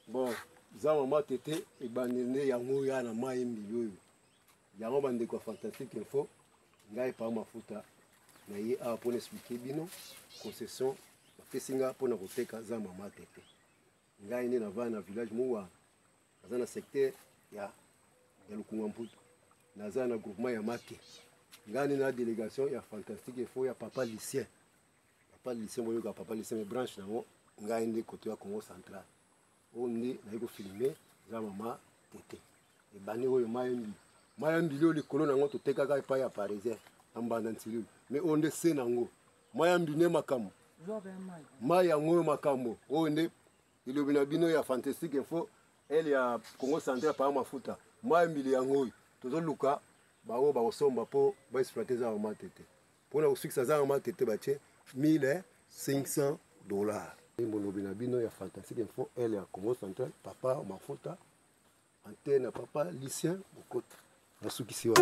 Bon, za mama tete et banene yango ya na mai mbiloyo. Yango bande kwa fantastique info. Ngai pa mafuta. Na ye a pour expliquer bino concession pesinga pour na koteka za mama tete. Ngai ni na va na village muwa. Za na secteur ya Lukungamputu. Na za na groupement ya Make. Ngai ni na délégation ya fantastique info ya papa lycée. Papa lycée moyo ka papa lycée me branche nango. Ngai ndi côté ya Congo central. Onde na yiko filmer za mama tete. E bani oyo mayembi. Mayembi lo likolo nango to teka ka pa ya parisien ambanda ntilu. Mais onde se nango. Mayembi ne makambo. Maya ngoyo makambo. Onde ilobina bino ya fantastique info elle ya Congo central pa mafuta. Mayembi yango tozo luka bawo ba osomba po ba exploiter za mama tete. Pona usikisa za mama tete bache $1,500. Molobina bino ya fantastique info elle ya Congo central papa mafuta antenne papa lycéen bokota nasukisi wa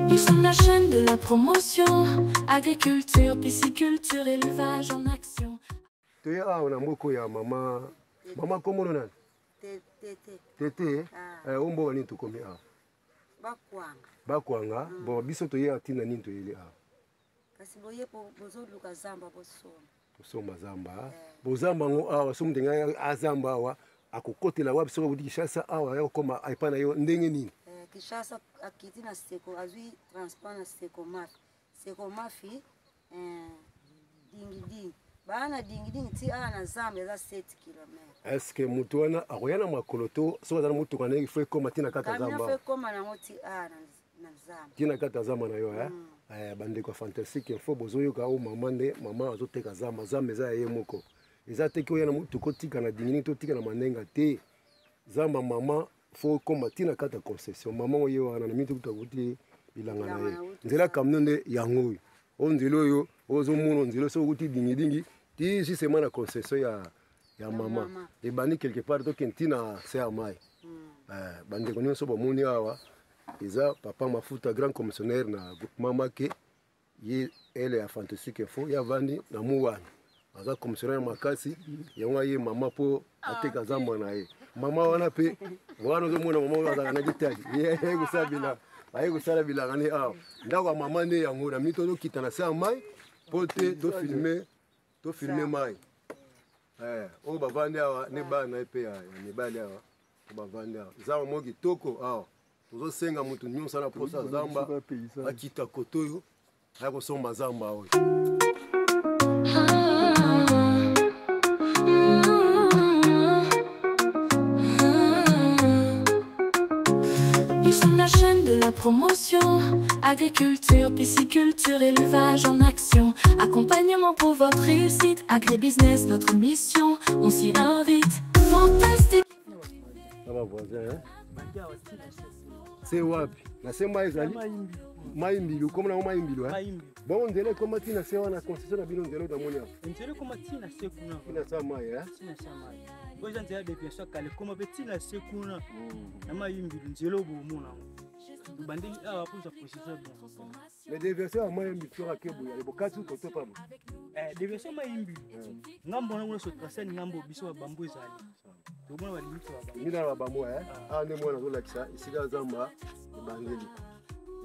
Ils sont la chaîne de la promotion agriculture pisciculture élevage en action. Toye awa na mboko ya mama komono nani tete ombo wani tukomi awa bakwanga bon biso toye atina nini toyeli awa kasi boye bozoluka zamba bosomba zamba bozamba ngo awa somu ndenga azamba awa akokotela wa biso budi Kishasa awa ya koma aipa na yo ndenge nini Kishasa akiti na seko azwi transport na seko mafi dingi bana dingi ti ana zamba za 7 km. Est-ce que mutu wana akoyana makoloto so za mutu kana ifo koma tina kata zamba kana ifo koma na ngoti ana na zamba tina kata zamba na yo bande kwa fantastique info bozoyo ka o mama azoteka zamba za ye moko eza teki oyana mutu kotika na dingini to tika na manenga te zamba mama fo koma tina kata concession mama oyo wana na mitu kutakuti bilanga na ye nzela kamnonde yango onzelo yo ozo mono nzelo so kuti dingi ti si sema na concession ya mama e bani quelque part to kentina se amai bande konyo so bomoni awa eza papa mafuta grand commissionnaire na groupement Make ye elle ya fantastique info ya vandi na muwana aza commissionnaire makasi yango ye mama po ateka zamba na ye mama wana pe wana zo mona mama wana na kitali ye kusabila aye kusala bilanga ni awa ndako mama ne yango na mito to kitana sa mai pote to filmer mai o bavandi awa ne bana pe ya mibali awa o bavandi awa zamba mo kitoko awa tozo senga mutu nyonso na posa zamba akita kotoyo akosomba zamba oyo Ils sont la chaîne de la promotion agriculture pisciculture élevage en action. Accompagnement pour votre réussite, agribusiness notre mission, on s'y invite. Fantastique. Ça va voisin c'est wapi na sema ezali maimbilu comme na maimbilu bon ndele comme tina se wana concession na bino ndele damoni hapo ndele comme tina se kuna tina sa mai tina sa mai boza ndele de bien sûr kale comme tina se kuna na maimbilu ndele bomona bandi awa pour position bien les déversions à maimbilu sur akebu ya bokatu ko to pa déversion maimbilu ngambo na so tracer ngambo biso bambo ezali tomona ba limite ba mina ba bambo ne mwana zo lakisa isika zamba bangeli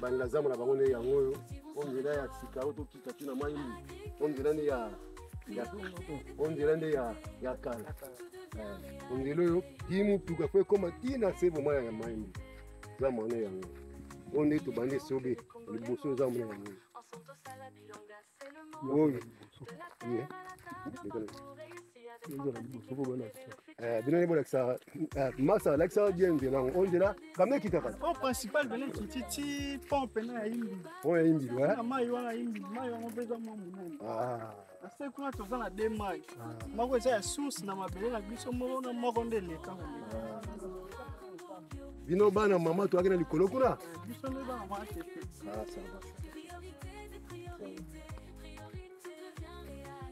bangela zamba na bango ne yango oyo onzela ya sika oto kita tina maimbilu onzela ne ya kala onzela yo kimu tuka fe koma tina sebo maya ya maimbilu zamba ne yango onde to bande sobe liboso zamba ne yango oyo bino bon ça massa l'accent bien on dira comme qui t'a au principal benen titi pompe na yimbi ouais yimbi ouais mai wana yimbi mai on besoin moi c'est quoi tu vas na deux mai mako za source na mabele na biso mona moko ndele kama bino bana mama to akena likolo kuna biso ndo bana mama tete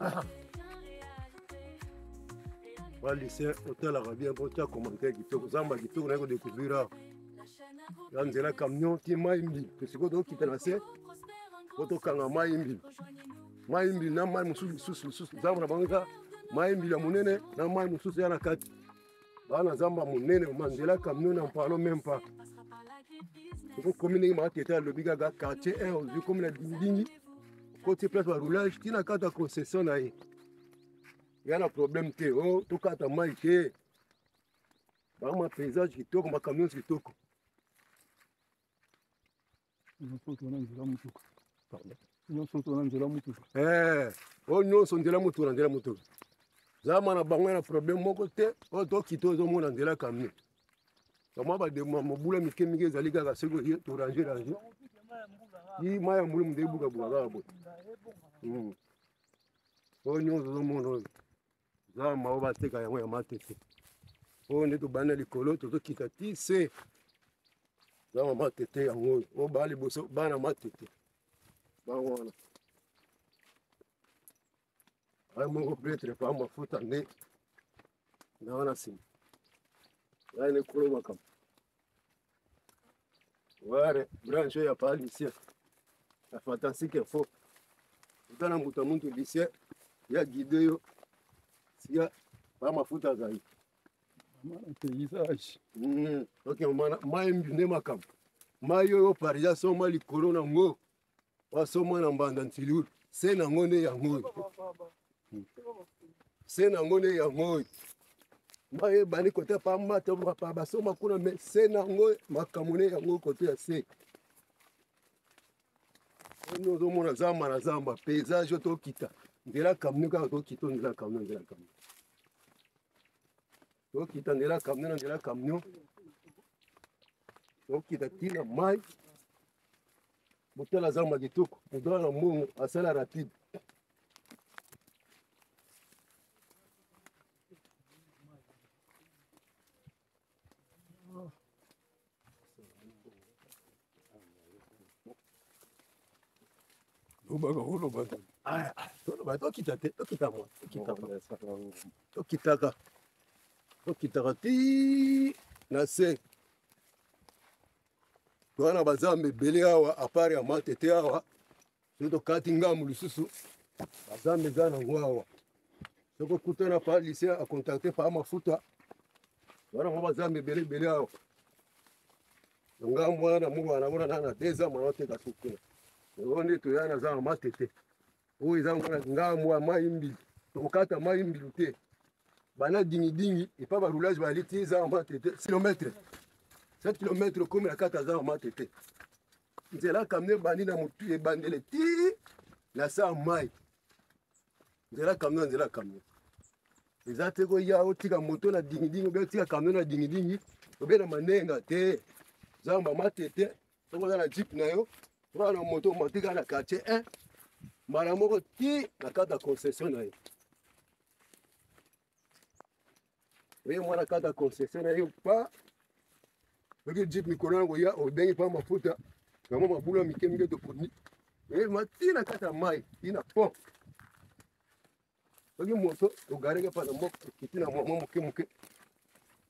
ça va Wali c'est hôtel arabien pour ta commenter qui peut zamba qui peut découvrir ya nzela camion ti mai mbili tosiko tokita na se po tokanga mai mbili na mai mosusu nzambo na bango eza mai mbili ya monene na mai mosusu ya na kati bana nzambo ya monene ma nzela camion na mpalo même pas tokokomi ndenge makatete alobi kaka quartier 1 ozwi komi na dingidingi koti place baroulage tina kati ya concession na ye ya na problème te o tokata mai te bama paysage kitoko makamion kitoko oyo nyonso nzela motuka na nzela motuka zama na bango na problème moko te oyo tokita ozomona nzela camion kamwa badema mobula mike mike ezali kaka soki torange yi mai ya mbula nde ebukabuka kaka boye oyo nyonso ozomona oyo zama oyo bateka yango ya matete oyo nde tobanda likolo tozokita ti se zama matete yango oyo oyo baa liboso bana matete bango wana ayi moko pretre pa mafuta nde na wana nsima ayi ne kolo makambo ware branche oyo ya paa lycée ya fantastique info otala moto ya muntu lycée ya guide yo siya pa mafuta azali paysage ok mai mbi nde makambo mai oyo parisa soma likolo nango wasoma na mbanda ntilulu se nango nde yango oyo se nango nde yango oyo mai ebandi kote pa mata pa basoma kuna me se nango makambo nde yango kote ya se oyo ozomona zamba na zamba paysage oyo tokita nzela camion kaka tokita nzela camion nzela camion tokita nzela camion na nzela camion tokita tina mai motala zamba kitoko motala na mbongo asala rapide tokita te tokitaka ti na se wana bazambe ebele awa apart ya matete awa soki tokati ngambu lisusu bazambe eza nango awa soki okutana pa lycée akontakte pa mafuta wana ngo bazambe ebele ebele awa ngambu wana moko wanamona na 2 ans mwana oteka sukuna oyo nde toya naza na matete oyo eza ngona ngambu ya mai mbili tokokata mai mbili te bana dingidingi epa baroulage baliti eza na matete kilometre 7 km komi na kati aza na matete nzela camion ebandi na motu ebandele ti na sa mai nzela camion eza te koya otika moto na dingidingi obe otika camion na dingidingi obe na manenga te zamba matete soko oza na jeep na yo oza na moto omatika na quartier 1 mbala moko ti na kati ya concession na ye oye mwana kati ya concession na ye pa soki jeep mikolo yango ya obengi pa mafuta yango mabula mike mike toponi eyema ti na kati ya mai ti na pont soki moto ogareke pa na moko okiti na mwa moke moke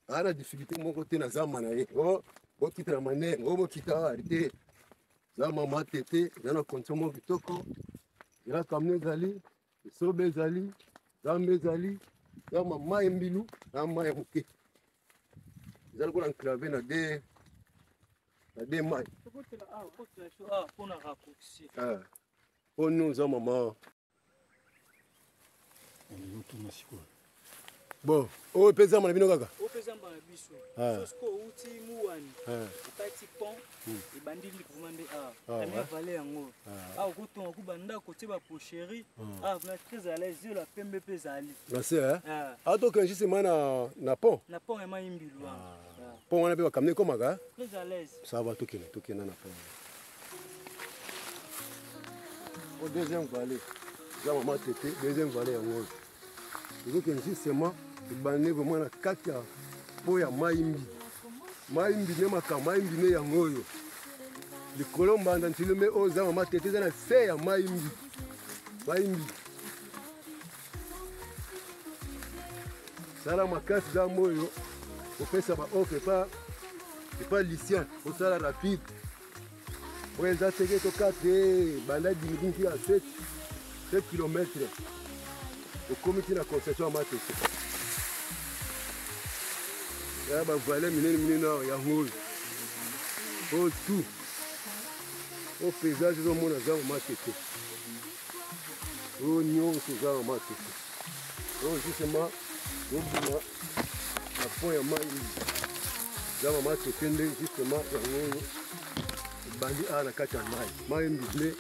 aa na difficulté moko te na zamba na ye okita na manenge oyo bokita ari te zamba matete eza na condition moko kitoko eza camion ezali esobe ezali zamba ezali zamba mai mbilu na mai moke eza lokola enclave na de mai oyo nyonso mama bon oyo mpe zamba na bino kaka opezamba na biso sosko uti muwani okati pont ebandi likuma nde tamia vale yango awa kotonga kuba ndako tie bapocherie vna très à l'aise yo la pembe mpe ezali nase atokengi sima na pont na pont emai mbilu wana pont wana mpe bakamine ekomaka très à l'aise sava tokenda na pont o deuxième vallée eza mama tete deuxième vallée yango oyo ezokengi sima ebandi vraimen na kati ya po ya mai mbi nde makambo mai mbi nde yango oyo likolo mbanda ntilome oyo eza mama tete eza na se ya mai mbi sala makasi zambo oyo kopesa baoffre pa c'est pas lycéen, au salaire rapide. Pour les ateliers, au 4, banda d'Imidinki à 7 km. Au comité de la concession à Matete. Il y a des valets mineurs, il y a rouge. Au tout. Au paysage, il y a des gens à Matete. Au nion, il y a des gens à Matete. Au justement, au bout, à fond, il y a des gens à Matete, justement, il y a des bandi a na kati ya mai mbile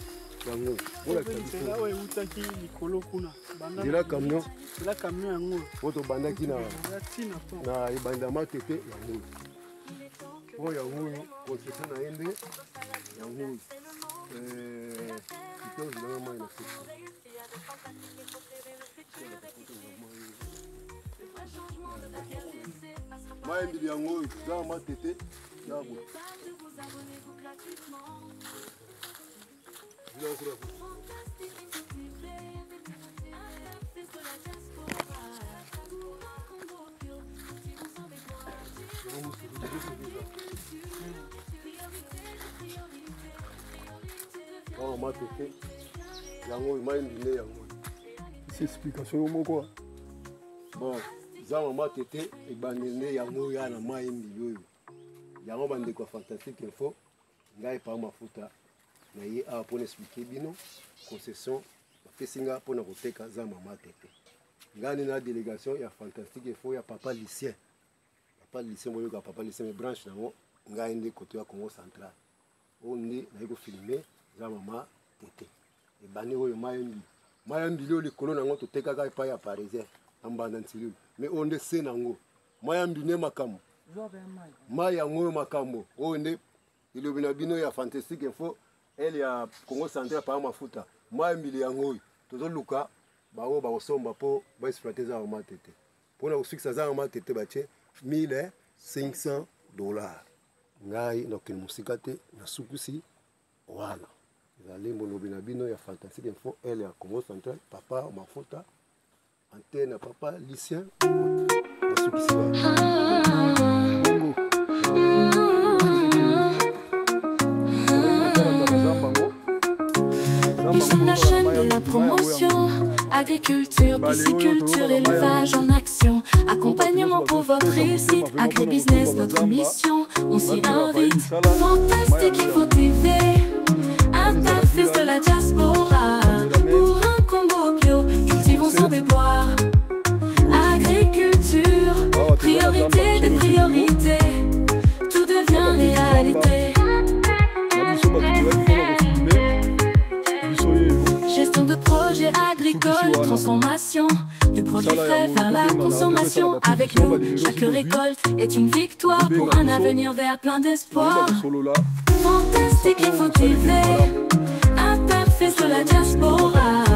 yango bola kabisa oyo utaki likolo kuna banda dila camion yango oto bandaki na ibanda Matete yango oyo yango concession na yende yango kito zilanga mai na sisi mai mbile yango za Matete yabo. Matete yango imayindine yango c'est explication moko bon za Matete ebandine yango ya na mayindi yoyo yango bandeko fantastique info ngai pa mafuta na ye a pour expliquer bino concession pesinga pour na koteka za Matete ngani na délégation ya fantastique info ya papa lycéen moyo ka papa lycéen branche nango ngai ndi côté ya Congo central ondi na ko filmer za Matete e bani oyo mayandi lo likolo nango toteka ka pa ya parisien ambanda ntilu mais onde se nango mayandi ne makambo mai yango makambo oyo nde ilobi na bino ya fantastique info ele ya Congo central pa mafuta mai mbili yango oyo tozoluka baoyo bakosomba mpo baexploite za Matete mpona kofikisa za Matete batie $1500 ngai nakokende mosika te nasukusi wana ezali molobi na bino ya fantastique info ele ya Congo central papa mafuta antenne ya papa lycéen nasukisi wana Nous sommes la chaîne de la promotion, agriculture, pisciculture, élevage en action. Accompagnement pour votre réussite, agribusiness, notre mission. On s'y invite, Fantastique Info TV, interface de la diaspora. Pour un combo bio, cultivons sans déboire. Agriculture, priorité des priorités, tout devient réalité. Gestion de projets agricoles, transformation du produit frais vers la consommation. Avec nous, chaque récolte est une victoire pour un avenir vert plein d'espoir. Fantastique Info TV, interface de la diaspora.